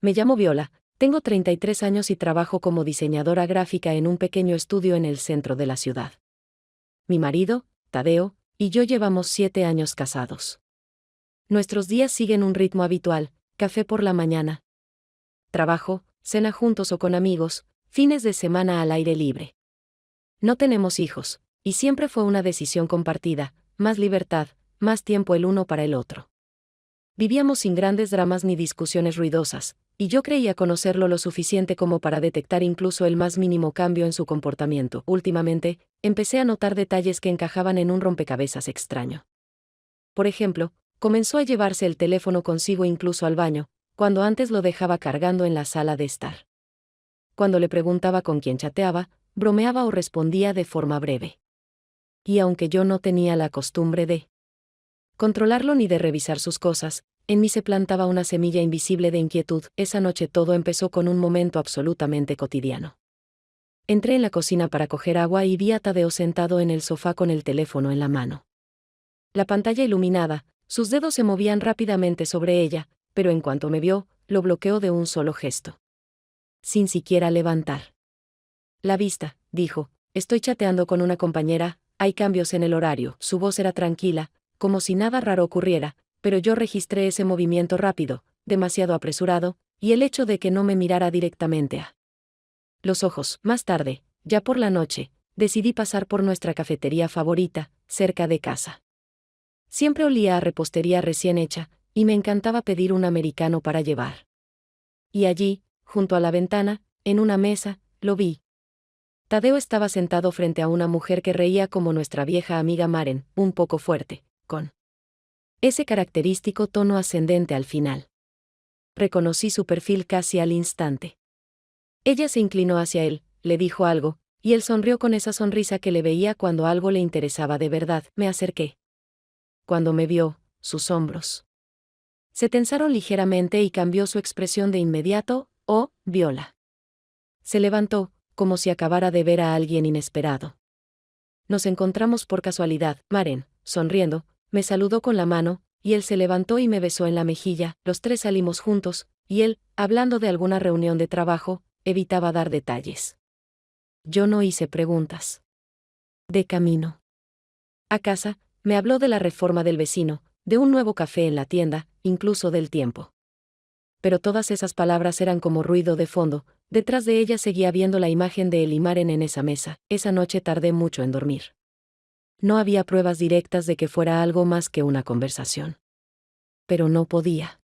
Me llamo Viola, tengo 33 años y trabajo como diseñadora gráfica en un pequeño estudio en el centro de la ciudad. Mi marido, Tadeo, y yo llevamos 7 años casados. Nuestros días siguen un ritmo habitual: café por la mañana, trabajo, cena juntos o con amigos, fines de semana al aire libre. No tenemos hijos, y siempre fue una decisión compartida: más libertad, más tiempo el uno para el otro. Vivíamos sin grandes dramas ni discusiones ruidosas, y yo creía conocerlo lo suficiente como para detectar incluso el más mínimo cambio en su comportamiento. Últimamente, empecé a notar detalles que encajaban en un rompecabezas extraño. Por ejemplo, comenzó a llevarse el teléfono consigo incluso al baño, cuando antes lo dejaba cargando en la sala de estar. Cuando le preguntaba con quién chateaba, bromeaba o respondía de forma breve. Y aunque yo no tenía la costumbre de controlarlo ni de revisar sus cosas, en mí se plantaba una semilla invisible de inquietud. Esa noche todo empezó con un momento absolutamente cotidiano. Entré en la cocina para coger agua y vi a Tadeo sentado en el sofá con el teléfono en la mano. La pantalla iluminada, sus dedos se movían rápidamente sobre ella, pero en cuanto me vio, lo bloqueó de un solo gesto. Sin siquiera levantar la vista, dijo: estoy chateando con una compañera, hay cambios en el horario. Su voz era tranquila, como si nada raro ocurriera, pero yo registré ese movimiento rápido, demasiado apresurado, y el hecho de que no me mirara directamente a los ojos. Más tarde, ya por la noche, decidí pasar por nuestra cafetería favorita, cerca de casa. Siempre olía a repostería recién hecha, y me encantaba pedir un americano para llevar. Y allí, junto a la ventana, en una mesa, lo vi. Tadeo estaba sentado frente a una mujer que reía como nuestra vieja amiga Maren, un poco fuerte, con ese característico tono ascendente al final. Reconocí su perfil casi al instante. Ella se inclinó hacia él, le dijo algo, y él sonrió con esa sonrisa que le veía cuando algo le interesaba de verdad. Me acerqué. Cuando me vio, sus hombros se tensaron ligeramente y cambió su expresión de inmediato. «Oh, Viola». Se levantó, como si acabara de ver a alguien inesperado. Nos encontramos por casualidad. Maren, sonriendo, me saludó con la mano, y él se levantó y me besó en la mejilla. Los tres salimos juntos, y él, hablando de alguna reunión de trabajo, evitaba dar detalles. Yo no hice preguntas. De camino a casa, me habló de la reforma del vecino, de un nuevo café en la tienda, incluso del tiempo. Pero todas esas palabras eran como ruido de fondo. Detrás de ella seguía viendo la imagen de él y Maren en esa mesa. Esa noche tardé mucho en dormir. No había pruebas directas de que fuera algo más que una conversación. Pero no podía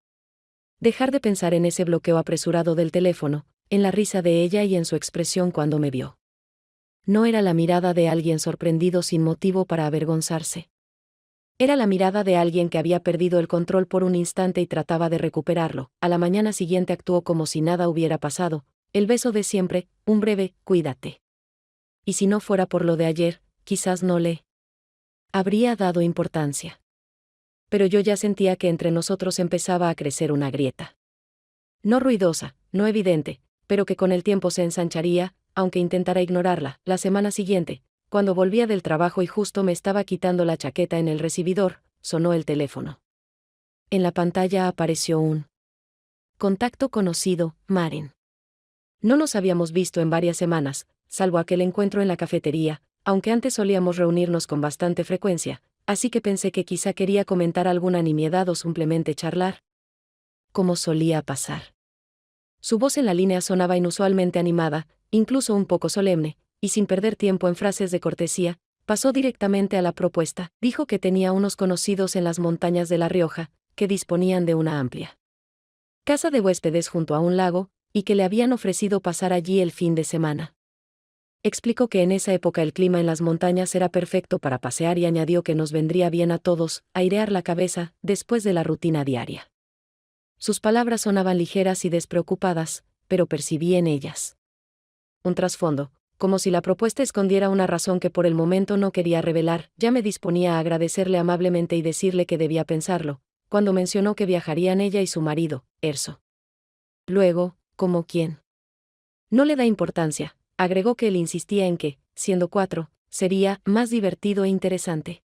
dejar de pensar en ese bloqueo apresurado del teléfono, en la risa de ella y en su expresión cuando me vio. No era la mirada de alguien sorprendido sin motivo para avergonzarse. Era la mirada de alguien que había perdido el control por un instante y trataba de recuperarlo. A la mañana siguiente actuó como si nada hubiera pasado. El beso de siempre, un breve «cuídate». Y si no fuera por lo de ayer, quizás no le habría dado importancia. Pero yo ya sentía que entre nosotros empezaba a crecer una grieta. No ruidosa, no evidente, pero que con el tiempo se ensancharía, aunque intentara ignorarla. La semana siguiente, cuando volvía del trabajo y justo me estaba quitando la chaqueta en el recibidor, sonó el teléfono. En la pantalla apareció un contacto conocido: Maren. No nos habíamos visto en varias semanas, salvo aquel encuentro en la cafetería, aunque antes solíamos reunirnos con bastante frecuencia, así que pensé que quizá quería comentar alguna nimiedad o simplemente charlar, como solía pasar. Su voz en la línea sonaba inusualmente animada, incluso un poco solemne, y sin perder tiempo en frases de cortesía, pasó directamente a la propuesta. Dijo que tenía unos conocidos en las montañas de La Rioja, que disponían de una amplia casa de huéspedes junto a un lago, y que le habían ofrecido pasar allí el fin de semana. Explicó que en esa época el clima en las montañas era perfecto para pasear y añadió que nos vendría bien a todos airear la cabeza después de la rutina diaria. Sus palabras sonaban ligeras y despreocupadas, pero percibí en ellas un trasfondo, como si la propuesta escondiera una razón que por el momento no quería revelar. Ya me disponía a agradecerle amablemente y decirle que debía pensarlo, cuando mencionó que viajarían ella y su marido, Erso. Luego, como quien no le da importancia, agregó que él insistía en que, siendo 4, sería más divertido e interesante.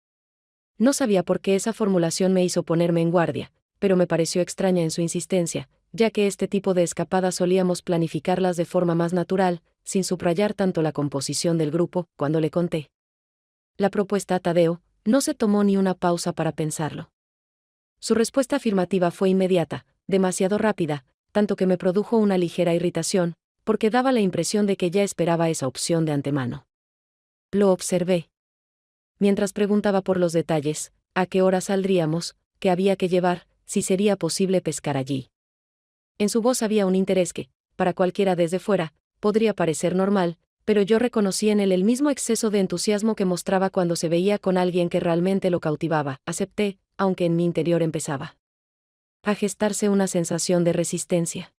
No sabía por qué esa formulación me hizo ponerme en guardia, pero me pareció extraña en su insistencia, ya que este tipo de escapadas solíamos planificarlas de forma más natural, sin subrayar tanto la composición del grupo. Cuando le conté la propuesta a Tadeo, no se tomó ni una pausa para pensarlo. Su respuesta afirmativa fue inmediata, demasiado rápida, tanto que me produjo una ligera irritación, porque daba la impresión de que ya esperaba esa opción de antemano. Lo observé. Mientras preguntaba por los detalles, a qué hora saldríamos, qué había que llevar, si sería posible pescar allí. En su voz había un interés que, para cualquiera desde fuera, podría parecer normal, pero yo reconocí en él el mismo exceso de entusiasmo que mostraba cuando se veía con alguien que realmente lo cautivaba. Acepté, aunque en mi interior empezaba a gestarse una sensación de resistencia.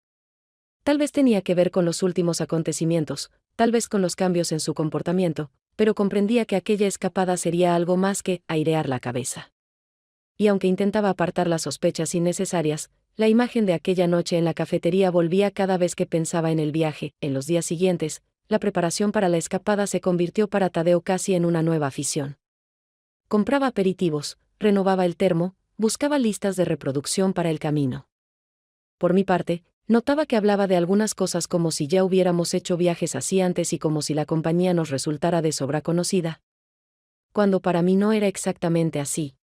Tal vez tenía que ver con los últimos acontecimientos, tal vez con los cambios en su comportamiento, pero comprendía que aquella escapada sería algo más que airear la cabeza. Y aunque intentaba apartar las sospechas innecesarias, la imagen de aquella noche en la cafetería volvía cada vez que pensaba en el viaje. En los días siguientes, la preparación para la escapada se convirtió para Tadeo casi en una nueva afición. Compraba aperitivos, renovaba el termo, buscaba listas de reproducción para el camino. Por mi parte, notaba que hablaba de algunas cosas como si ya hubiéramos hecho viajes así antes y como si la compañía nos resultara de sobra conocida. Cuando para mí no era exactamente así.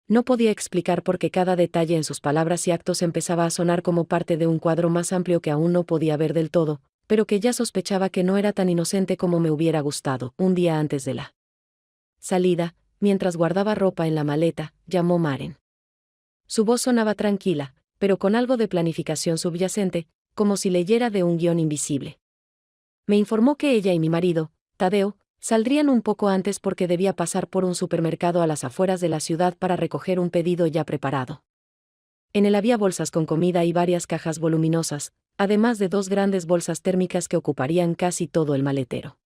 No podía explicar por qué cada detalle en sus palabras y actos empezaba a sonar como parte de un cuadro más amplio que aún no podía ver del todo, pero que ya sospechaba que no era tan inocente como me hubiera gustado. Un día antes de la salida, mientras guardaba ropa en la maleta, llamó Maren. Su voz sonaba tranquila, pero con algo de planificación subyacente, como si leyera de un guión invisible. Me informó que ella y mi marido, Tadeo, saldrían un poco antes porque debía pasar por un supermercado a las afueras de la ciudad para recoger un pedido ya preparado. En él había bolsas con comida y varias cajas voluminosas, además de 2 grandes bolsas térmicas que ocuparían casi todo el maletero.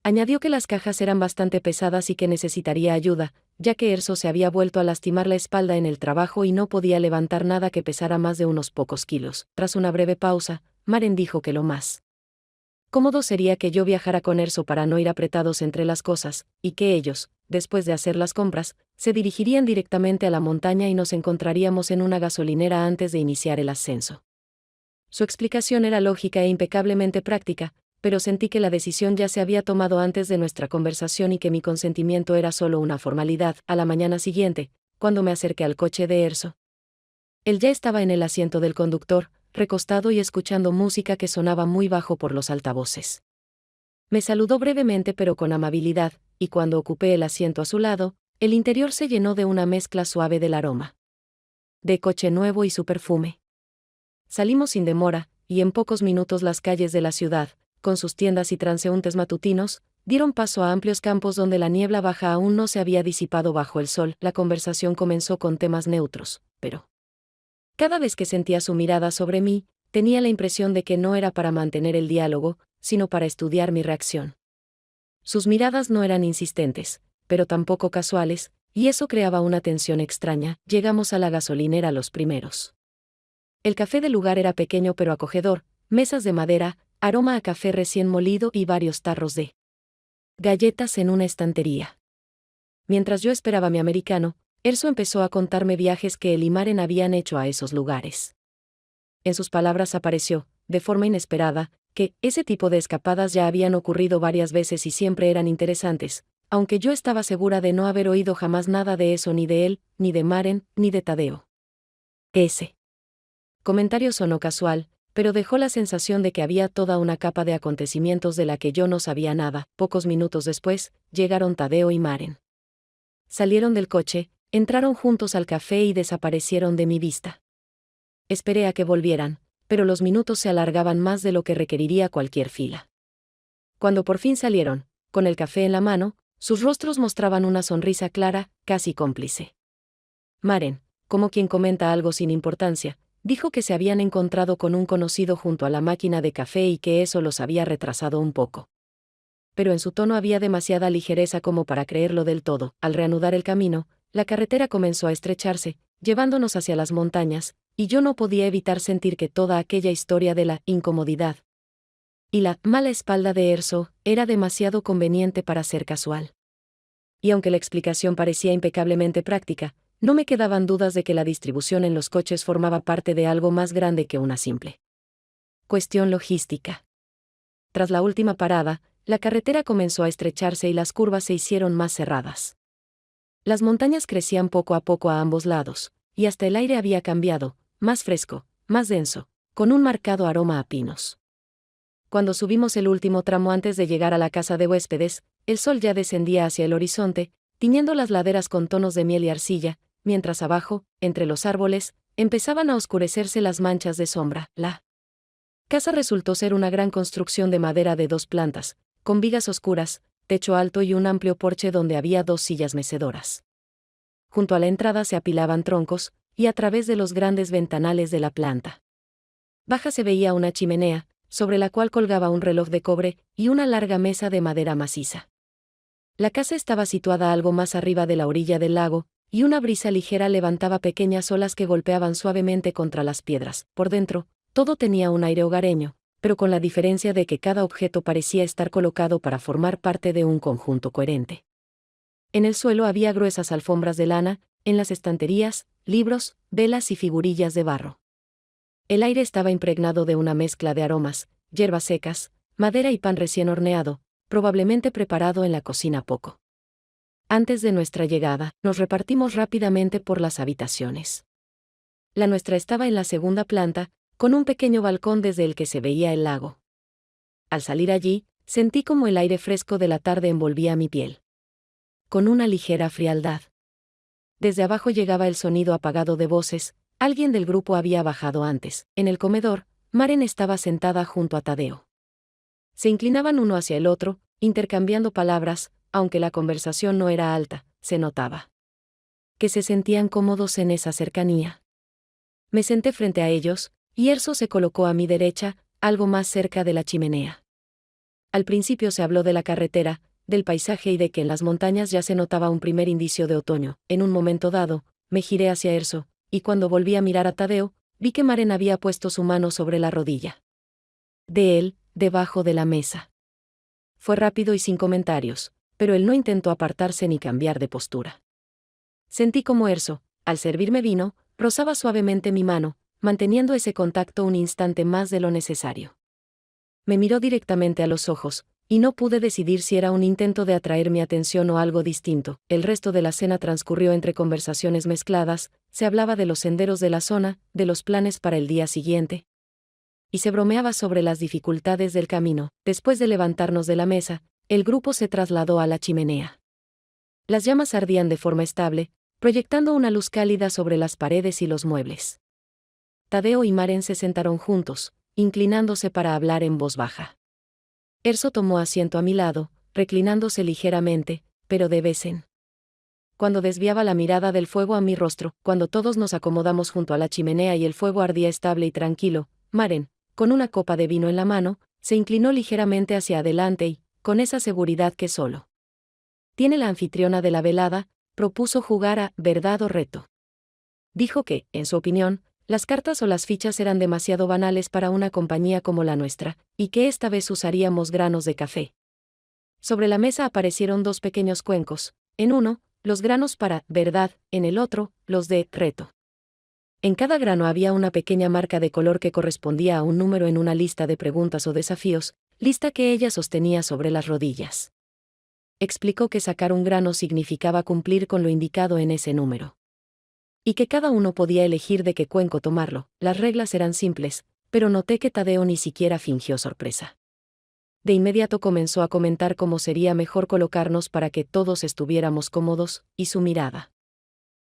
Añadió que las cajas eran bastante pesadas y que necesitaría ayuda, ya que Erso se había vuelto a lastimar la espalda en el trabajo y no podía levantar nada que pesara más de unos pocos kilos. Tras una breve pausa, Maren dijo que lo más cómodo sería que yo viajara con Erso para no ir apretados entre las cosas, y que ellos, después de hacer las compras, se dirigirían directamente a la montaña y nos encontraríamos en una gasolinera antes de iniciar el ascenso. Su explicación era lógica e impecablemente práctica, pero sentí que la decisión ya se había tomado antes de nuestra conversación y que mi consentimiento era solo una formalidad. A la mañana siguiente, cuando me acerqué al coche de Erso, él ya estaba en el asiento del conductor, recostado y escuchando música que sonaba muy bajo por los altavoces. Me saludó brevemente pero con amabilidad, y cuando ocupé el asiento a su lado, el interior se llenó de una mezcla suave del aroma de coche nuevo y su perfume. Salimos sin demora, y en pocos minutos las calles de la ciudad, con sus tiendas y transeúntes matutinos, dieron paso a amplios campos donde la niebla baja aún no se había disipado bajo el sol. La conversación comenzó con temas neutros, pero cada vez que sentía su mirada sobre mí, tenía la impresión de que no era para mantener el diálogo, sino para estudiar mi reacción. Sus miradas no eran insistentes, pero tampoco casuales, y eso creaba una tensión extraña. Llegamos a la gasolinera los primeros. El café del lugar era pequeño pero acogedor, mesas de madera, aroma a café recién molido y varios tarros de galletas en una estantería. Mientras yo esperaba a mi americano, Erso empezó a contarme viajes que él y Maren habían hecho a esos lugares. En sus palabras apareció, de forma inesperada, que ese tipo de escapadas ya habían ocurrido varias veces y siempre eran interesantes, aunque yo estaba segura de no haber oído jamás nada de eso ni de él, ni de Maren, ni de Tadeo. Ese comentario sonó casual, pero dejó la sensación de que había toda una capa de acontecimientos de la que yo no sabía nada. Pocos minutos después, llegaron Tadeo y Maren. Salieron del coche, entraron juntos al café y desaparecieron de mi vista. Esperé a que volvieran, pero los minutos se alargaban más de lo que requeriría cualquier fila. Cuando por fin salieron, con el café en la mano, sus rostros mostraban una sonrisa clara, casi cómplice. Maren, como quien comenta algo sin importancia, dijo que se habían encontrado con un conocido junto a la máquina de café y que eso los había retrasado un poco. Pero en su tono había demasiada ligereza como para creerlo del todo. Al reanudar el camino, la carretera comenzó a estrecharse, llevándonos hacia las montañas, y yo no podía evitar sentir que toda aquella historia de la incomodidad y la mala espalda de Erso era demasiado conveniente para ser casual. Y aunque la explicación parecía impecablemente práctica, no me quedaban dudas de que la distribución en los coches formaba parte de algo más grande que una simple cuestión logística. Tras la última parada, la carretera comenzó a estrecharse y las curvas se hicieron más cerradas. Las montañas crecían poco a poco a ambos lados, y hasta el aire había cambiado, más fresco, más denso, con un marcado aroma a pinos. Cuando subimos el último tramo antes de llegar a la casa de huéspedes, el sol ya descendía hacia el horizonte, tiñendo las laderas con tonos de miel y arcilla, mientras abajo, entre los árboles, empezaban a oscurecerse las manchas de sombra. La casa resultó ser una gran construcción de madera de 2 plantas, con vigas oscuras, techo alto y un amplio porche donde había 2 sillas mecedoras. Junto a la entrada se apilaban troncos, y a través de los grandes ventanales de la planta baja se veía una chimenea, sobre la cual colgaba un reloj de cobre y una larga mesa de madera maciza. La casa estaba situada algo más arriba de la orilla del lago, y una brisa ligera levantaba pequeñas olas que golpeaban suavemente contra las piedras. Por dentro, todo tenía un aire hogareño, pero con la diferencia de que cada objeto parecía estar colocado para formar parte de un conjunto coherente. En el suelo había gruesas alfombras de lana, en las estanterías, libros, velas y figurillas de barro. El aire estaba impregnado de una mezcla de aromas, hierbas secas, madera y pan recién horneado, probablemente preparado en la cocina poco antes de nuestra llegada. Nos repartimos rápidamente por las habitaciones. La nuestra estaba en la segunda planta, con un pequeño balcón desde el que se veía el lago. Al salir allí, sentí como el aire fresco de la tarde envolvía mi piel con una ligera frialdad. Desde abajo llegaba el sonido apagado de voces. Alguien del grupo había bajado antes. En el comedor, Maren estaba sentada junto a Tadeo. Se inclinaban uno hacia el otro, intercambiando palabras, aunque la conversación no era alta, se notaba que se sentían cómodos en esa cercanía. Me senté frente a ellos, y Erso se colocó a mi derecha, algo más cerca de la chimenea. Al principio se habló de la carretera, del paisaje y de que en las montañas ya se notaba un primer indicio de otoño. En un momento dado, me giré hacia Erso, y cuando volví a mirar a Tadeo, vi que Maren había puesto su mano sobre la rodilla de él, debajo de la mesa. Fue rápido y sin comentarios, pero él no intentó apartarse ni cambiar de postura. Sentí como Erso, al servirme vino, rozaba suavemente mi mano, manteniendo ese contacto un instante más de lo necesario. Me miró directamente a los ojos, y no pude decidir si era un intento de atraer mi atención o algo distinto. El resto de la cena transcurrió entre conversaciones mezcladas, se hablaba de los senderos de la zona, de los planes para el día siguiente, y se bromeaba sobre las dificultades del camino. Después de levantarnos de la mesa, el grupo se trasladó a la chimenea. Las llamas ardían de forma estable, proyectando una luz cálida sobre las paredes y los muebles. Tadeo y Maren se sentaron juntos, inclinándose para hablar en voz baja. Erso tomó asiento a mi lado, reclinándose ligeramente, pero de vez en cuando desviaba la mirada del fuego a mi rostro. Cuando todos nos acomodamos junto a la chimenea y el fuego ardía estable y tranquilo, Maren, con una copa de vino en la mano, se inclinó ligeramente hacia adelante y, con esa seguridad que solo tiene la anfitriona de la velada, propuso jugar a verdad o reto. Dijo que, en su opinión, las cartas o las fichas eran demasiado banales para una compañía como la nuestra, y que esta vez usaríamos granos de café. Sobre la mesa aparecieron 2 pequeños cuencos, en uno, los granos para verdad, en el otro, los de reto. En cada grano había una pequeña marca de color que correspondía a un número en una lista de preguntas o desafíos, lista que ella sostenía sobre las rodillas. Explicó que sacar un grano significaba cumplir con lo indicado en ese número, y que cada uno podía elegir de qué cuenco tomarlo. Las reglas eran simples, pero noté que Tadeo ni siquiera fingió sorpresa. De inmediato comenzó a comentar cómo sería mejor colocarnos para que todos estuviéramos cómodos, y su mirada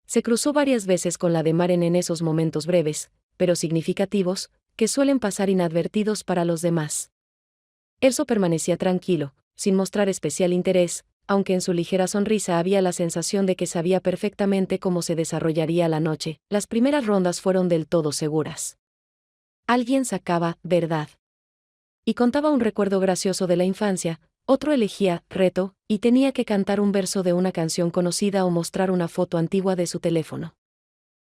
se cruzó varias veces con la de Maren en esos momentos breves, pero significativos, que suelen pasar inadvertidos para los demás. Erso permanecía tranquilo, sin mostrar especial interés, aunque en su ligera sonrisa había la sensación de que sabía perfectamente cómo se desarrollaría la noche. Las primeras rondas fueron del todo seguras. Alguien sacaba verdad y contaba un recuerdo gracioso de la infancia, otro elegía reto, y tenía que cantar un verso de una canción conocida o mostrar una foto antigua de su teléfono.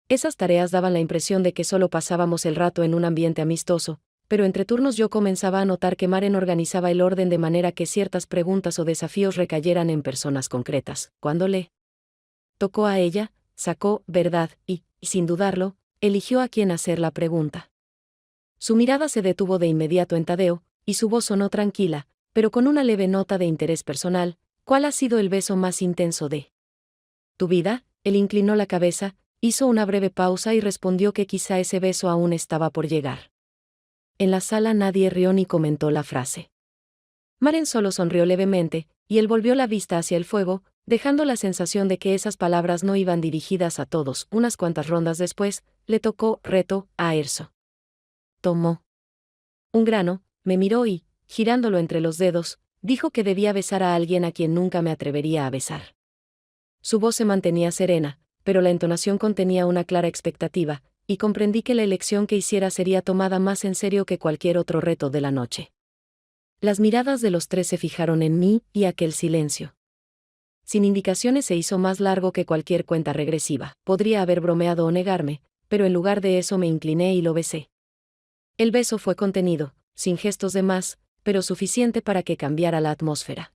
Esas tareas daban la impresión de que solo pasábamos el rato en un ambiente amistoso, pero entre turnos yo comenzaba a notar que Maren organizaba el orden de manera que ciertas preguntas o desafíos recayeran en personas concretas. Cuando le tocó a ella, sacó, verdad, y, sin dudarlo, eligió a quien hacer la pregunta. Su mirada se detuvo de inmediato en Tadeo, y su voz sonó tranquila, pero con una leve nota de interés personal. ¿Cuál ha sido el beso más intenso de tu vida? Él inclinó la cabeza, hizo una breve pausa y respondió que quizá ese beso aún estaba por llegar. En la sala nadie rió ni comentó la frase. Maren solo sonrió levemente, y él volvió la vista hacia el fuego, dejando la sensación de que esas palabras no iban dirigidas a todos. Unas cuantas rondas después, le tocó reto a Erso. Tomó un grano, me miró y, girándolo entre los dedos, dijo que debía besar a alguien a quien nunca me atrevería a besar. Su voz se mantenía serena, pero la entonación contenía una clara expectativa, y comprendí que la elección que hiciera sería tomada más en serio que cualquier otro reto de la noche. Las miradas de los tres se fijaron en mí, y aquel silencio, sin indicaciones, se hizo más largo que cualquier cuenta regresiva. Podría haber bromeado o negarme, pero en lugar de eso me incliné y lo besé. El beso fue contenido, sin gestos de más, pero suficiente para que cambiara la atmósfera.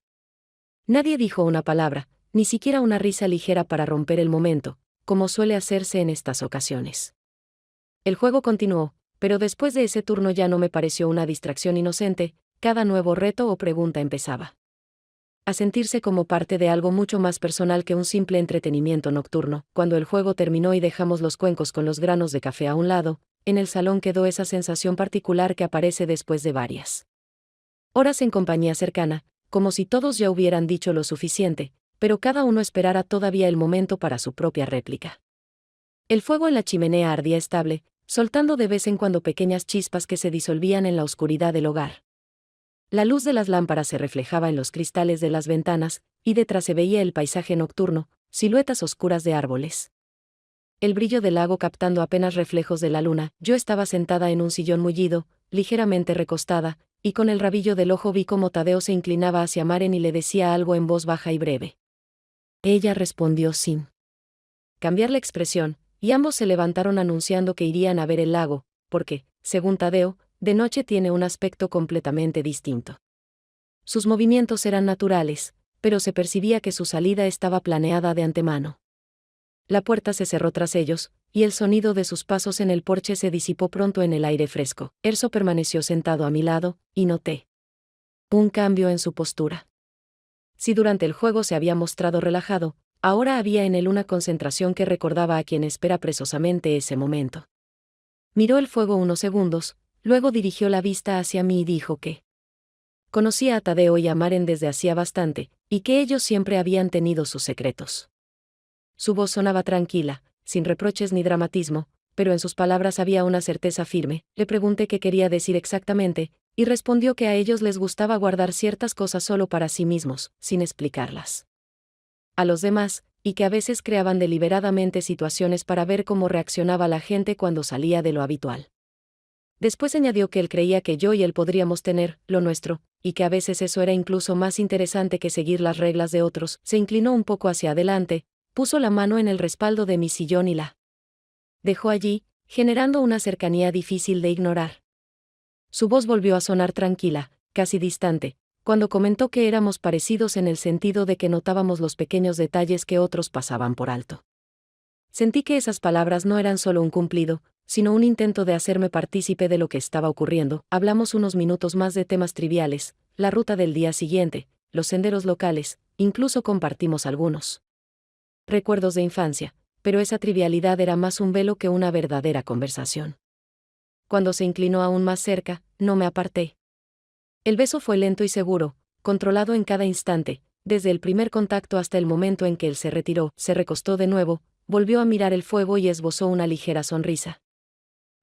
Nadie dijo una palabra, ni siquiera una risa ligera para romper el momento, como suele hacerse en estas ocasiones. El juego continuó, pero después de ese turno ya no me pareció una distracción inocente. Cada nuevo reto o pregunta empezaba a sentirse como parte de algo mucho más personal que un simple entretenimiento nocturno. Cuando el juego terminó y dejamos los cuencos con los granos de café a un lado, en el salón quedó esa sensación particular que aparece después de varias horas en compañía cercana, como si todos ya hubieran dicho lo suficiente, pero cada uno esperara todavía el momento para su propia réplica. El fuego en la chimenea ardía estable, soltando de vez en cuando pequeñas chispas que se disolvían en la oscuridad del hogar. La luz de las lámparas se reflejaba en los cristales de las ventanas, y detrás se veía el paisaje nocturno, siluetas oscuras de árboles. El brillo del lago captando apenas reflejos de la luna. Yo estaba sentada en un sillón mullido, ligeramente recostada, y con el rabillo del ojo vi cómo Tadeo se inclinaba hacia Maren y le decía algo en voz baja y breve. Ella respondió sin cambiar la expresión, y ambos se levantaron anunciando que irían a ver el lago, porque, según Tadeo, de noche tiene un aspecto completamente distinto. Sus movimientos eran naturales, pero se percibía que su salida estaba planeada de antemano. La puerta se cerró tras ellos, y el sonido de sus pasos en el porche se disipó pronto en el aire fresco. Erso permaneció sentado a mi lado, y noté un cambio en su postura. Si durante el juego se había mostrado relajado, ahora había en él una concentración que recordaba a quien espera presosamente ese momento. Miró el fuego unos segundos, luego dirigió la vista hacia mí y dijo que conocía a Tadeo y a Maren desde hacía bastante, y que ellos siempre habían tenido sus secretos. Su voz sonaba tranquila, sin reproches ni dramatismo, pero en sus palabras había una certeza firme. Le pregunté qué quería decir exactamente, y respondió que a ellos les gustaba guardar ciertas cosas solo para sí mismos, sin explicarlas a los demás, y que a veces creaban deliberadamente situaciones para ver cómo reaccionaba la gente cuando salía de lo habitual. Después añadió que él creía que yo y él podríamos tener lo nuestro, y que a veces eso era incluso más interesante que seguir las reglas de otros. Se inclinó un poco hacia adelante, puso la mano en el respaldo de mi sillón y la dejó allí, generando una cercanía difícil de ignorar. Su voz volvió a sonar tranquila, casi distante, cuando comentó que éramos parecidos en el sentido de que notábamos los pequeños detalles que otros pasaban por alto. Sentí que esas palabras no eran solo un cumplido, sino un intento de hacerme partícipe de lo que estaba ocurriendo. Hablamos unos minutos más de temas triviales, la ruta del día siguiente, los senderos locales, incluso compartimos algunos recuerdos de infancia, pero esa trivialidad era más un velo que una verdadera conversación. Cuando se inclinó aún más cerca, no me aparté. El beso fue lento y seguro, controlado en cada instante, desde el primer contacto hasta el momento en que él se retiró, se recostó de nuevo, volvió a mirar el fuego y esbozó una ligera sonrisa.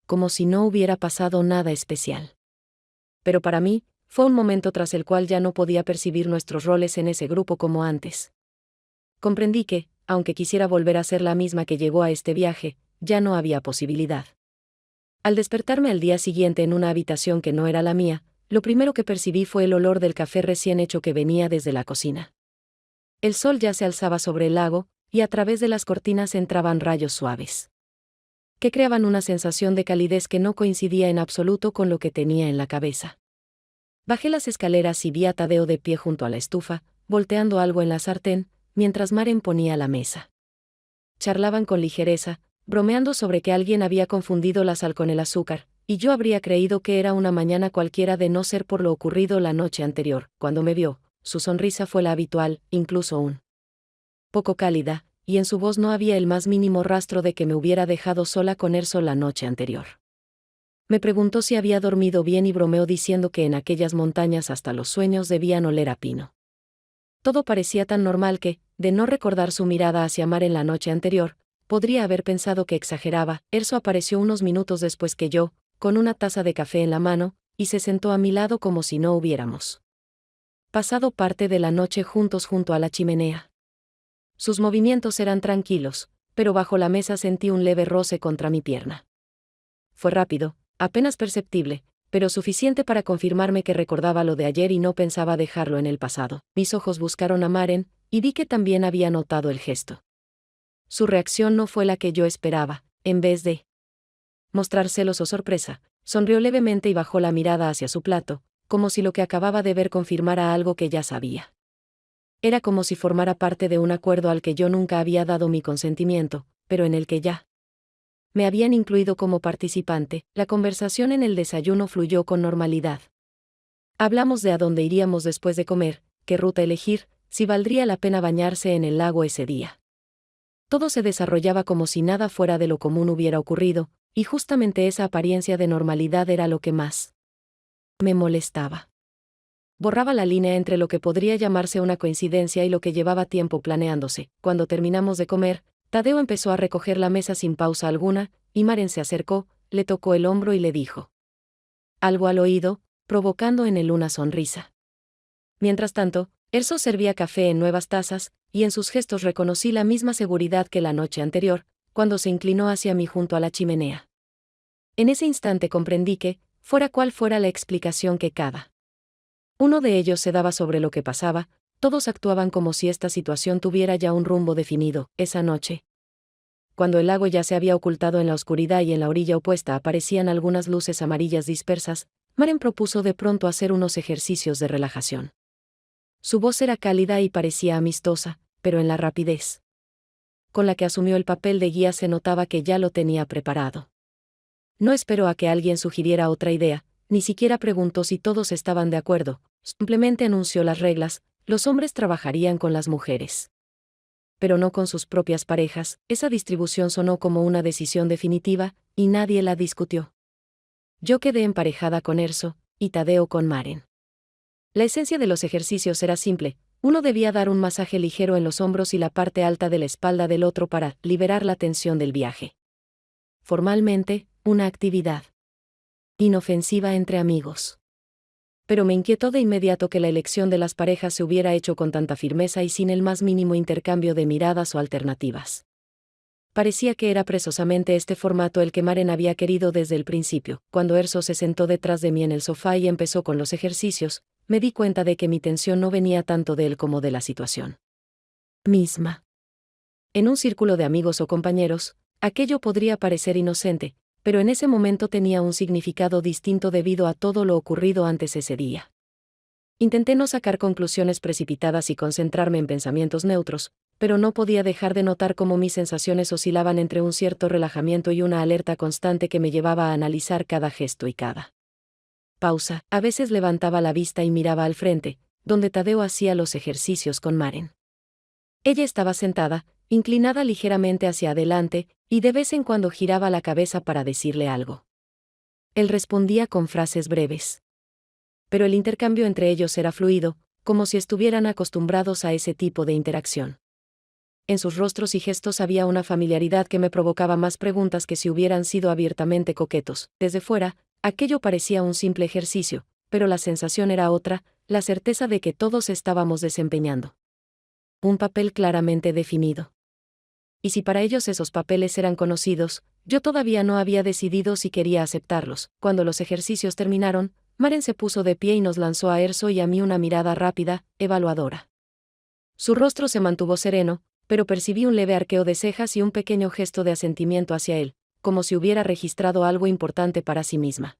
Como si no hubiera pasado nada especial. Pero para mí, fue un momento tras el cual ya no podía percibir nuestros roles en ese grupo como antes. Comprendí que, aunque quisiera volver a ser la misma que llegó a este viaje, ya no había posibilidad. Al despertarme al día siguiente en una habitación que no era la mía, lo primero que percibí fue el olor del café recién hecho que venía desde la cocina. El sol ya se alzaba sobre el lago, y a través de las cortinas entraban rayos suaves, que creaban una sensación de calidez que no coincidía en absoluto con lo que tenía en la cabeza. Bajé las escaleras y vi a Tadeo de pie junto a la estufa, volteando algo en la sartén, mientras Maren ponía la mesa. charlaban con ligereza, bromeando sobre que alguien había confundido la sal con el azúcar, y yo habría creído que era una mañana cualquiera de no ser por lo ocurrido la noche anterior. Cuando me vio, su sonrisa fue la habitual, incluso un poco cálida, y en su voz no había el más mínimo rastro de que me hubiera dejado sola con Erso la noche anterior. Me preguntó si había dormido bien y bromeó diciendo que en aquellas montañas hasta los sueños debían oler a pino. Todo parecía tan normal que, de no recordar su mirada hacia Maren la noche anterior, podría haber pensado que exageraba. Erso apareció unos minutos después que yo, con una taza de café en la mano, y se sentó a mi lado como si no hubiéramos pasado parte de la noche juntos junto a la chimenea. Sus movimientos eran tranquilos, pero bajo la mesa sentí un leve roce contra mi pierna. Fue rápido, apenas perceptible, pero suficiente para confirmarme que recordaba lo de ayer y no pensaba dejarlo en el pasado. Mis ojos buscaron a Maren, y vi que también había notado el gesto. Su reacción no fue la que yo esperaba. En vez de mostrar celos o sorpresa, sonrió levemente y bajó la mirada hacia su plato, como si lo que acababa de ver confirmara algo que ya sabía. Era como si formara parte de un acuerdo al que yo nunca había dado mi consentimiento, pero en el que ya me habían incluido como participante. La conversación en el desayuno fluyó con normalidad. Hablamos de a dónde iríamos después de comer, qué ruta elegir, si valdría la pena bañarse en el lago ese día. Todo se desarrollaba como si nada fuera de lo común hubiera ocurrido, y justamente esa apariencia de normalidad era lo que más me molestaba. Borraba la línea entre lo que podría llamarse una coincidencia y lo que llevaba tiempo planeándose. Cuando terminamos de comer, Tadeo empezó a recoger la mesa sin pausa alguna, y Maren se acercó, le tocó el hombro y le dijo algo al oído, provocando en él una sonrisa. Mientras tanto, Erso servía café en nuevas tazas, y en sus gestos reconocí la misma seguridad que la noche anterior, cuando se inclinó hacia mí junto a la chimenea. En ese instante comprendí que, fuera cual fuera la explicación que cada uno de ellos se daba sobre lo que pasaba, todos actuaban como si esta situación tuviera ya un rumbo definido. Esa noche, cuando el lago ya se había ocultado en la oscuridad y en la orilla opuesta aparecían algunas luces amarillas dispersas, Maren propuso de pronto hacer unos ejercicios de relajación. Su voz era cálida y parecía amistosa, pero en la rapidez con la que asumió el papel de guía se notaba que ya lo tenía preparado. No esperó a que alguien sugiriera otra idea, ni siquiera preguntó si todos estaban de acuerdo, simplemente anunció las reglas: los hombres trabajarían con las mujeres, pero no con sus propias parejas. Esa distribución sonó como una decisión definitiva, y nadie la discutió. Yo quedé emparejada con Erso, y Tadeo con Maren. La esencia de los ejercicios era simple: uno debía dar un masaje ligero en los hombros y la parte alta de la espalda del otro para liberar la tensión del viaje. Formalmente, una actividad inofensiva entre amigos. Pero me inquietó de inmediato que la elección de las parejas se hubiera hecho con tanta firmeza y sin el más mínimo intercambio de miradas o alternativas. Parecía que era precisamente este formato el que Maren había querido desde el principio. Cuando Erso se sentó detrás de mí en el sofá y empezó con los ejercicios, me di cuenta de que mi tensión no venía tanto de él como de la situación misma. En un círculo de amigos o compañeros, aquello podría parecer inocente, pero en ese momento tenía un significado distinto debido a todo lo ocurrido antes ese día. Intenté no sacar conclusiones precipitadas y concentrarme en pensamientos neutros, pero no podía dejar de notar cómo mis sensaciones oscilaban entre un cierto relajamiento y una alerta constante que me llevaba a analizar cada gesto y cada pausa. A veces levantaba la vista y miraba al frente, donde Tadeo hacía los ejercicios con Maren. Ella estaba sentada, inclinada ligeramente hacia adelante, y de vez en cuando giraba la cabeza para decirle algo. Él respondía con frases breves. Pero el intercambio entre ellos era fluido, como si estuvieran acostumbrados a ese tipo de interacción. En sus rostros y gestos había una familiaridad que me provocaba más preguntas que si hubieran sido abiertamente coquetos. Desde fuera, aquello parecía un simple ejercicio, pero la sensación era otra: la certeza de que todos estábamos desempeñando un papel claramente definido. Y si para ellos esos papeles eran conocidos, yo todavía no había decidido si quería aceptarlos. Cuando los ejercicios terminaron, Maren se puso de pie y nos lanzó a Erso y a mí una mirada rápida, evaluadora. Su rostro se mantuvo sereno, pero percibí un leve arqueo de cejas y un pequeño gesto de asentimiento hacia él, como si hubiera registrado algo importante para sí misma.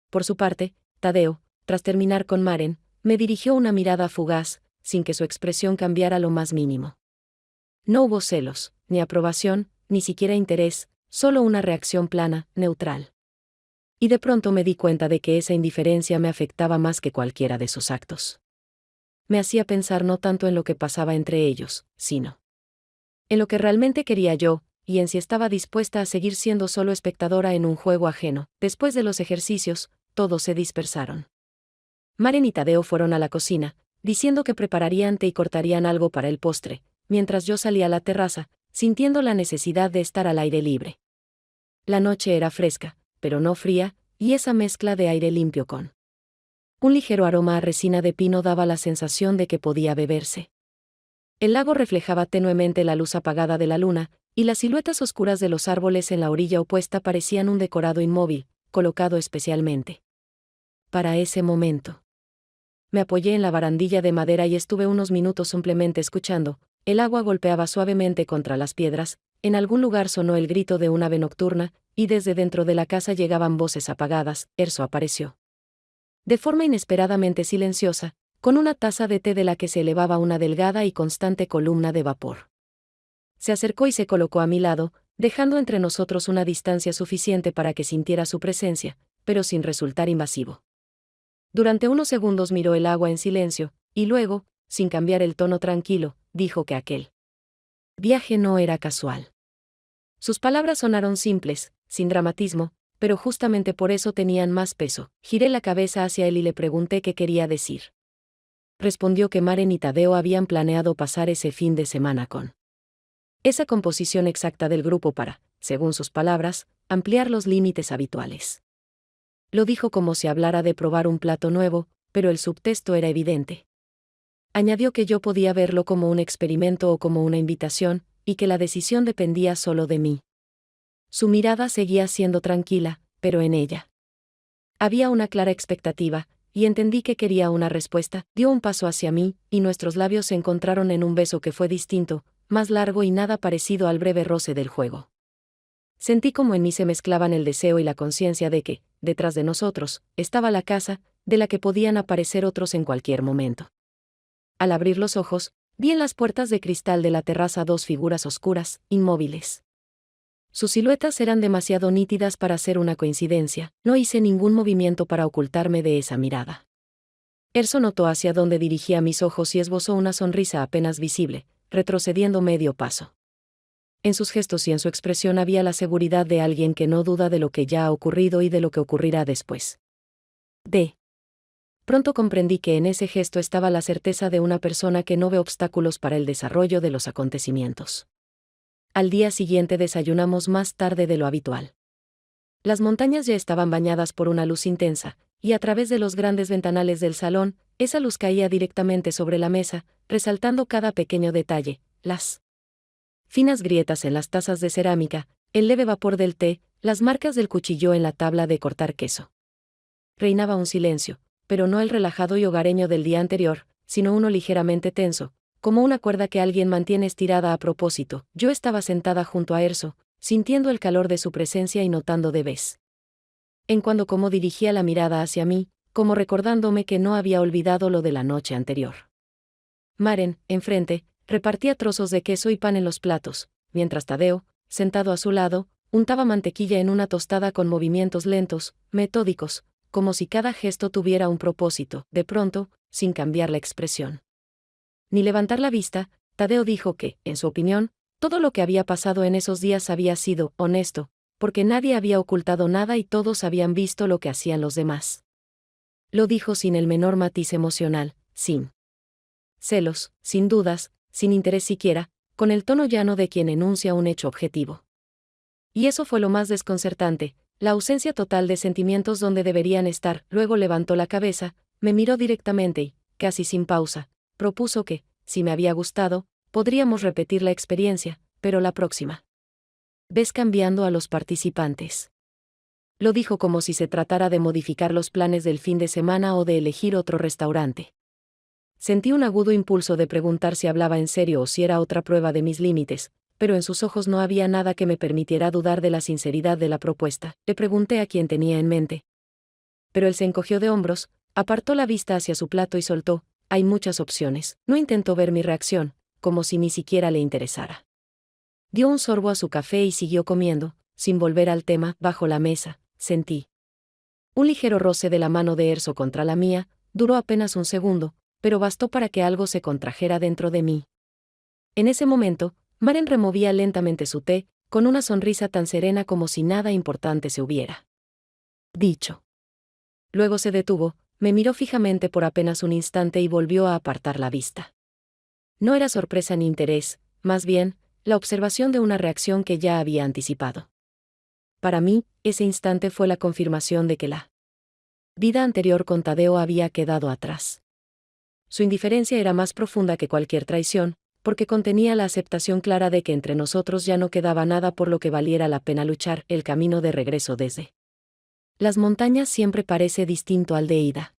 Por su parte, Tadeo, tras terminar con Maren, me dirigió una mirada fugaz, sin que su expresión cambiara lo más mínimo. No hubo celos, ni aprobación, ni siquiera interés, solo una reacción plana, neutral. Y de pronto me di cuenta de que esa indiferencia me afectaba más que cualquiera de sus actos. Me hacía pensar no tanto en lo que pasaba entre ellos, sino en lo que realmente quería yo, y en si estaba dispuesta a seguir siendo solo espectadora en un juego ajeno. Después de los ejercicios, todos se dispersaron. Maren y Tadeo fueron a la cocina, diciendo que prepararían té y cortarían algo para el postre, mientras yo salía a la terraza, sintiendo la necesidad de estar al aire libre. La noche era fresca, pero no fría, y esa mezcla de aire limpio con un ligero aroma a resina de pino daba la sensación de que podía beberse. El lago reflejaba tenuemente la luz apagada de la luna, y las siluetas oscuras de los árboles en la orilla opuesta parecían un decorado inmóvil, colocado especialmente para ese momento. Me apoyé en la barandilla de madera y estuve unos minutos simplemente escuchando. El agua golpeaba suavemente contra las piedras, en algún lugar sonó el grito de un ave nocturna, y desde dentro de la casa llegaban voces apagadas. Erso apareció. De forma inesperadamente silenciosa, con una taza de té de la que se elevaba una delgada y constante columna de vapor. Se acercó y se colocó a mi lado, dejando entre nosotros una distancia suficiente para que sintiera su presencia, pero sin resultar invasivo. Durante unos segundos miró el agua en silencio, y luego, sin cambiar el tono tranquilo, dijo que aquel viaje no era casual. Sus palabras sonaron simples, sin dramatismo, pero justamente por eso tenían más peso. Giré la cabeza hacia él y le pregunté qué quería decir. Respondió que Maren y Tadeo habían planeado pasar ese fin de semana con esa composición exacta del grupo para, según sus palabras, ampliar los límites habituales. Lo dijo como si hablara de probar un plato nuevo, pero el subtexto era evidente. Añadió que yo podía verlo como un experimento o como una invitación, y que la decisión dependía solo de mí. Su mirada seguía siendo tranquila, pero en ella había una clara expectativa, y entendí que quería una respuesta. Dio un paso hacia mí, y nuestros labios se encontraron en un beso que fue distinto, más largo y nada parecido al breve roce del juego. Sentí como en mí se mezclaban el deseo y la conciencia de que, detrás de nosotros, estaba la casa, de la que podían aparecer otros en cualquier momento. Al abrir los ojos, vi en las puertas de cristal de la terraza dos figuras oscuras, inmóviles. Sus siluetas eran demasiado nítidas para ser una coincidencia. No hice ningún movimiento para ocultarme de esa mirada. Erso notó hacia dónde dirigía mis ojos y esbozó una sonrisa apenas visible, retrocediendo medio paso. En sus gestos y en su expresión había la seguridad de alguien que no duda de lo que ya ha ocurrido y de lo que ocurrirá después. Pronto comprendí que en ese gesto estaba la certeza de una persona que no ve obstáculos para el desarrollo de los acontecimientos. Al día siguiente desayunamos más tarde de lo habitual. Las montañas ya estaban bañadas por una luz intensa, y a través de los grandes ventanales del salón, esa luz caía directamente sobre la mesa, resaltando cada pequeño detalle, las finas grietas en las tazas de cerámica, el leve vapor del té, las marcas del cuchillo en la tabla de cortar queso. Reinaba un silencio, pero no el relajado y hogareño del día anterior, sino uno ligeramente tenso, como una cuerda que alguien mantiene estirada a propósito. Yo estaba sentada junto a Erso, sintiendo el calor de su presencia y notando de vez en cuando cómo dirigía la mirada hacia mí, como recordándome que no había olvidado lo de la noche anterior. Maren, enfrente, repartía trozos de queso y pan en los platos, mientras Tadeo, sentado a su lado, untaba mantequilla en una tostada con movimientos lentos, metódicos, como si cada gesto tuviera un propósito. De pronto, sin cambiar la expresión ni levantar la vista, Tadeo dijo que, en su opinión, todo lo que había pasado en esos días había sido honesto, porque nadie había ocultado nada y todos habían visto lo que hacían los demás. Lo dijo sin el menor matiz emocional, sin celos, sin dudas, sin interés siquiera, con el tono llano de quien enuncia un hecho objetivo. Y eso fue lo más desconcertante, la ausencia total de sentimientos donde deberían estar. Luego levantó la cabeza, me miró directamente y, casi sin pausa, propuso que, si me había gustado, podríamos repetir la experiencia, pero la próxima vez cambiando a los participantes. Lo dijo como si se tratara de modificar los planes del fin de semana o de elegir otro restaurante. Sentí un agudo impulso de preguntar si hablaba en serio o si era otra prueba de mis límites, pero en sus ojos no había nada que me permitiera dudar de la sinceridad de la propuesta. Le pregunté a quién tenía en mente. Pero él se encogió de hombros, apartó la vista hacia su plato y soltó: hay muchas opciones. No intentó ver mi reacción, como si ni siquiera le interesara. Dio un sorbo a su café y siguió comiendo, sin volver al tema. Bajo la mesa, sentí un ligero roce de la mano de Erso contra la mía. Duró apenas un segundo, pero bastó para que algo se contrajera dentro de mí. En ese momento, Maren removía lentamente su té, con una sonrisa tan serena como si nada importante se hubiera dicho. Luego se detuvo, me miró fijamente por apenas un instante y volvió a apartar la vista. No era sorpresa ni interés, más bien, la observación de una reacción que ya había anticipado. Para mí, ese instante fue la confirmación de que la vida anterior con Tadeo había quedado atrás. Su indiferencia era más profunda que cualquier traición, porque contenía la aceptación clara de que entre nosotros ya no quedaba nada por lo que valiera la pena luchar. El camino de regreso desde las montañas siempre parece distinto al de ida.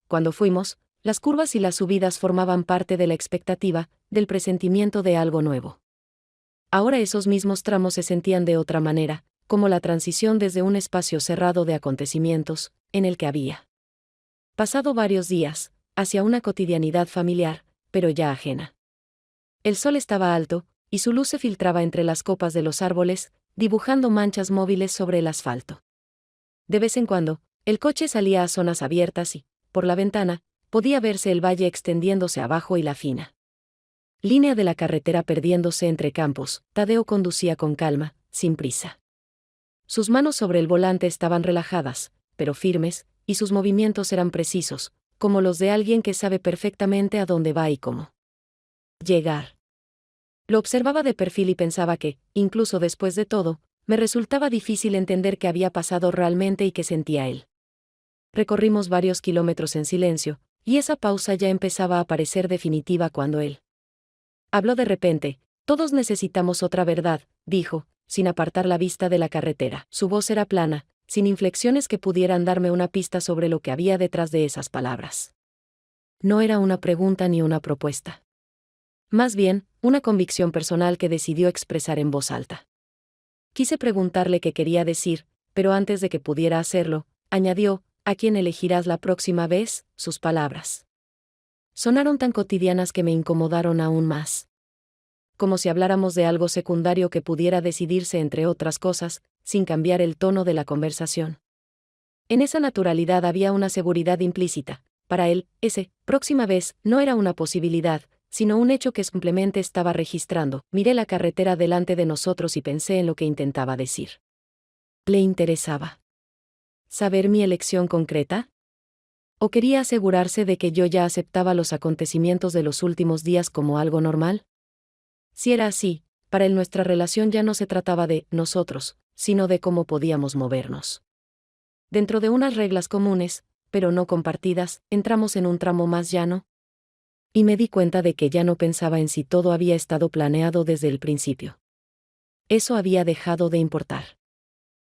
Cuando fuimos, las curvas y las subidas formaban parte de la expectativa, del presentimiento de algo nuevo. Ahora esos mismos tramos se sentían de otra manera, como la transición desde un espacio cerrado de acontecimientos, en el que había pasado varios días, hacia una cotidianidad familiar, pero ya ajena. El sol estaba alto, y su luz se filtraba entre las copas de los árboles, dibujando manchas móviles sobre el asfalto. De vez en cuando, el coche salía a zonas abiertas y, por la ventana, podía verse el valle extendiéndose abajo y la fina línea de la carretera perdiéndose entre campos. Tadeo conducía con calma, sin prisa. Sus manos sobre el volante estaban relajadas, pero firmes, y sus movimientos eran precisos, como los de alguien que sabe perfectamente a dónde va y cómo llegar. Lo observaba de perfil y pensaba que, incluso después de todo, me resultaba difícil entender qué había pasado realmente y qué sentía él. Recorrimos varios kilómetros en silencio, y esa pausa ya empezaba a parecer definitiva cuando él habló de repente. Todos necesitamos otra verdad, dijo, sin apartar la vista de la carretera. Su voz era plana, sin inflexiones que pudieran darme una pista sobre lo que había detrás de esas palabras. No era una pregunta ni una propuesta. Más bien, una convicción personal que decidió expresar en voz alta. Quise preguntarle qué quería decir, pero antes de que pudiera hacerlo, añadió: ¿a quién elegirás la próxima vez? Sus palabras sonaron tan cotidianas que me incomodaron aún más. Como si habláramos de algo secundario que pudiera decidirse entre otras cosas, sin cambiar el tono de la conversación. En esa naturalidad había una seguridad implícita. Para él, ese próxima vez no era una posibilidad, sino un hecho que simplemente estaba registrando. Miré la carretera delante de nosotros y pensé en lo que intentaba decir. ¿Le interesaba saber mi elección concreta? ¿O quería asegurarse de que yo ya aceptaba los acontecimientos de los últimos días como algo normal? Si era así, para él nuestra relación ya no se trataba de nosotros, sino de cómo podíamos movernos. Dentro de unas reglas comunes, pero no compartidas, entramos en un tramo más llano. Y me di cuenta de que ya no pensaba en si todo había estado planeado desde el principio. Eso había dejado de importar.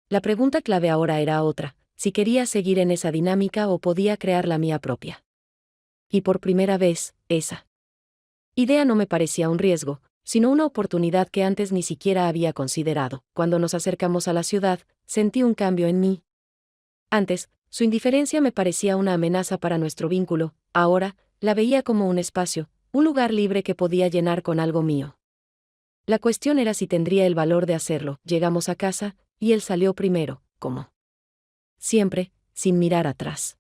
La pregunta clave ahora era otra: si quería seguir en esa dinámica o podía crear la mía propia. Y por primera vez, esa idea no me parecía un riesgo, sino una oportunidad que antes ni siquiera había considerado. Cuando nos acercamos a la ciudad, sentí un cambio en mí. Antes, su indiferencia me parecía una amenaza para nuestro vínculo. Ahora, la veía como un espacio, un lugar libre que podía llenar con algo mío. La cuestión era si tendría el valor de hacerlo. Llegamos a casa, y él salió primero, como siempre, sin mirar atrás.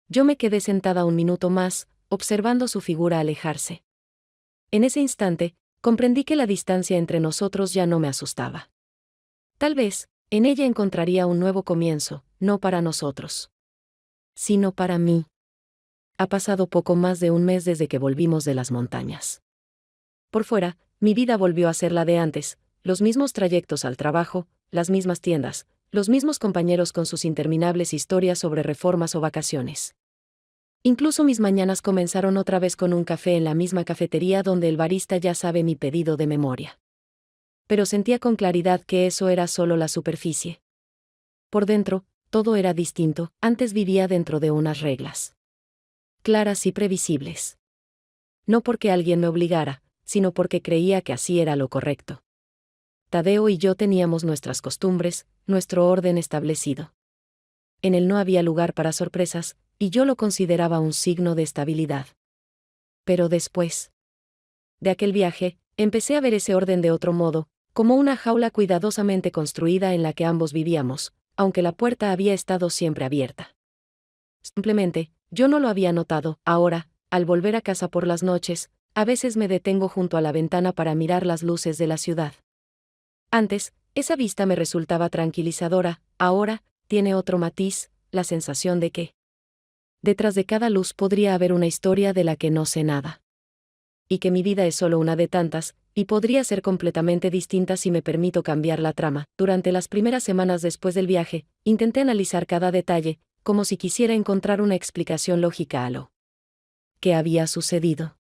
Yo me quedé sentada un minuto más, observando su figura alejarse. En ese instante, comprendí que la distancia entre nosotros ya no me asustaba. Tal vez, en ella encontraría un nuevo comienzo, no para nosotros, sino para mí. Ha pasado poco más de un mes desde que volvimos de las montañas. Por fuera, mi vida volvió a ser la de antes: los mismos trayectos al trabajo, las mismas tiendas, los mismos compañeros con sus interminables historias sobre reformas o vacaciones. Incluso mis mañanas comenzaron otra vez con un café en la misma cafetería donde el barista ya sabe mi pedido de memoria. Pero sentía con claridad que eso era solo la superficie. Por dentro, todo era distinto. Antes vivía dentro de unas reglas claras y previsibles. No porque alguien me obligara, sino porque creía que así era lo correcto. Tadeo y yo teníamos nuestras costumbres, nuestro orden establecido. En él no había lugar para sorpresas, y yo lo consideraba un signo de estabilidad. Pero después de aquel viaje, Empecé a ver ese orden de otro modo, como una jaula cuidadosamente construida en la que ambos vivíamos, aunque la puerta había estado siempre abierta. Simplemente, yo no lo había notado. Ahora, al volver a casa por las noches, a veces me detengo junto a la ventana para mirar las luces de la ciudad. Antes, esa vista me resultaba tranquilizadora, ahora, tiene otro matiz, la sensación de que detrás de cada luz podría haber una historia de la que no sé nada. Y que mi vida es solo una de tantas, y podría ser completamente distinta si me permito cambiar la trama. Durante las primeras semanas después del viaje, intenté analizar cada detalle, como si quisiera encontrar una explicación lógica a lo que había sucedido.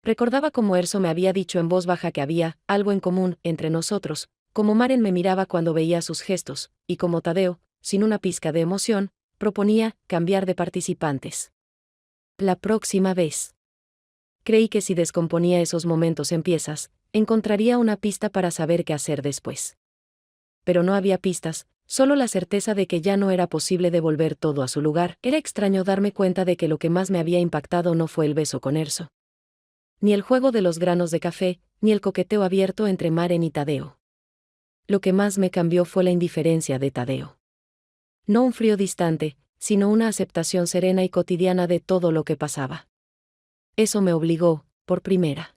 Recordaba cómo Erso me había dicho en voz baja que había algo en común entre nosotros, como Maren me miraba cuando veía sus gestos, y como Tadeo, sin una pizca de emoción, proponía cambiar de participantes. La próxima vez. Creí que si descomponía esos momentos en piezas, encontraría una pista para saber qué hacer después. Pero no había pistas, solo la certeza de que ya no era posible devolver todo a su lugar. Era extraño darme cuenta de que lo que más me había impactado no fue el beso con Erso, ni el juego de los granos de café, ni el coqueteo abierto entre Maren y Tadeo. Lo que más me cambió fue la indiferencia de Tadeo. No un frío distante, sino una aceptación serena y cotidiana de todo lo que pasaba. Eso me obligó, por primera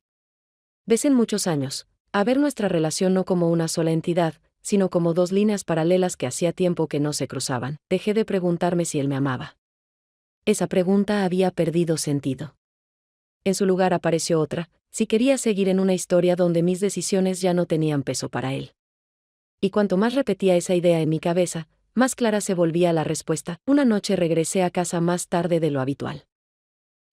vez en muchos años, a ver nuestra relación no como una sola entidad, sino como dos líneas paralelas que hacía tiempo que no se cruzaban. Dejé de preguntarme si él me amaba. Esa pregunta había perdido sentido. En su lugar apareció otra, si quería seguir en una historia donde mis decisiones ya no tenían peso para él. Y cuanto más repetía esa idea en mi cabeza, más clara se volvía la respuesta. Una noche regresé a casa más tarde de lo habitual.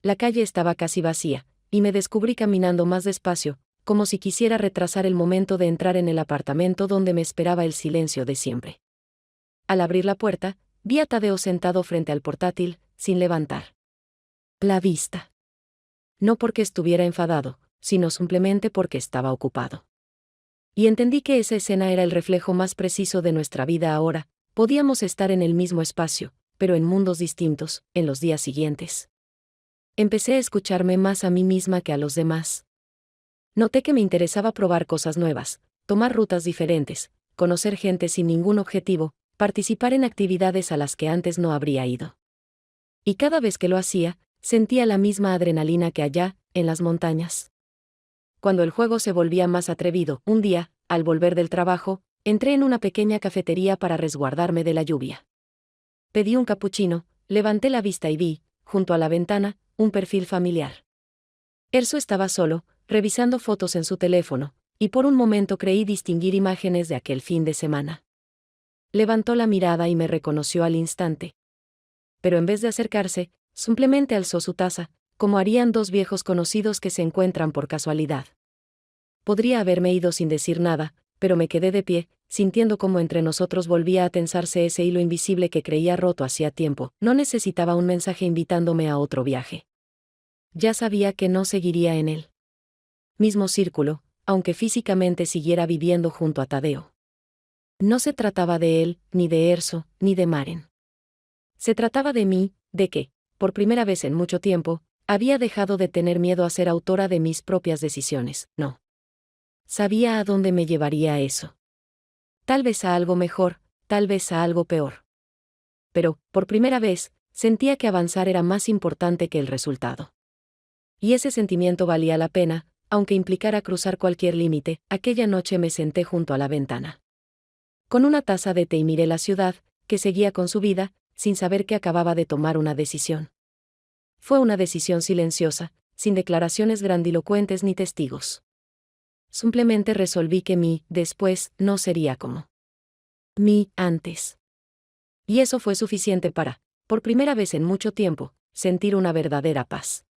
La calle estaba casi vacía, y me descubrí caminando más despacio, como si quisiera retrasar el momento de entrar en el apartamento donde me esperaba el silencio de siempre. Al abrir la puerta, vi a Tadeo sentado frente al portátil, sin levantar la vista. No porque estuviera enfadado, sino simplemente porque estaba ocupado. Y entendí que esa escena era el reflejo más preciso de nuestra vida ahora. Podíamos estar en el mismo espacio, pero en mundos distintos, en los días siguientes. Empecé a escucharme más a mí misma que a los demás. Noté que me interesaba probar cosas nuevas, tomar rutas diferentes, conocer gente sin ningún objetivo, participar en actividades a las que antes no habría ido. Y cada vez que lo hacía, sentía la misma adrenalina que allá, en las montañas. Cuando el juego se volvía más atrevido, un día, al volver del trabajo, entré en una pequeña cafetería para resguardarme de la lluvia. Pedí un capuchino, levanté la vista y vi, junto a la ventana, un perfil familiar. Erso estaba solo, revisando fotos en su teléfono, y por un momento creí distinguir imágenes de aquel fin de semana. Levantó la mirada y me reconoció al instante. Pero en vez de acercarse, simplemente alzó su taza, como harían dos viejos conocidos que se encuentran por casualidad. Podría haberme ido sin decir nada, pero me quedé de pie, sintiendo como entre nosotros volvía a tensarse ese hilo invisible que creía roto hacía tiempo. No necesitaba un mensaje invitándome a otro viaje. Ya sabía que no seguiría en él mismo círculo, aunque físicamente siguiera viviendo junto a Tadeo. No se trataba de él, ni de Erso, ni de Maren. Se trataba de mí, de que, por primera vez en mucho tiempo, había dejado de tener miedo a ser autora de mis propias decisiones. No sabía a dónde me llevaría eso. Tal vez a algo mejor, tal vez a algo peor. Pero, por primera vez, sentía que avanzar era más importante que el resultado. Y ese sentimiento valía la pena, aunque implicara cruzar cualquier límite. Aquella noche me senté junto a la ventana. Con una taza de té y miré la ciudad, que seguía con su vida, sin saber que acababa de tomar una decisión. Fue una decisión silenciosa, sin declaraciones grandilocuentes ni testigos. Simplemente resolví que mi después no sería como mi antes. Y eso fue suficiente para, por primera vez en mucho tiempo, sentir una verdadera paz.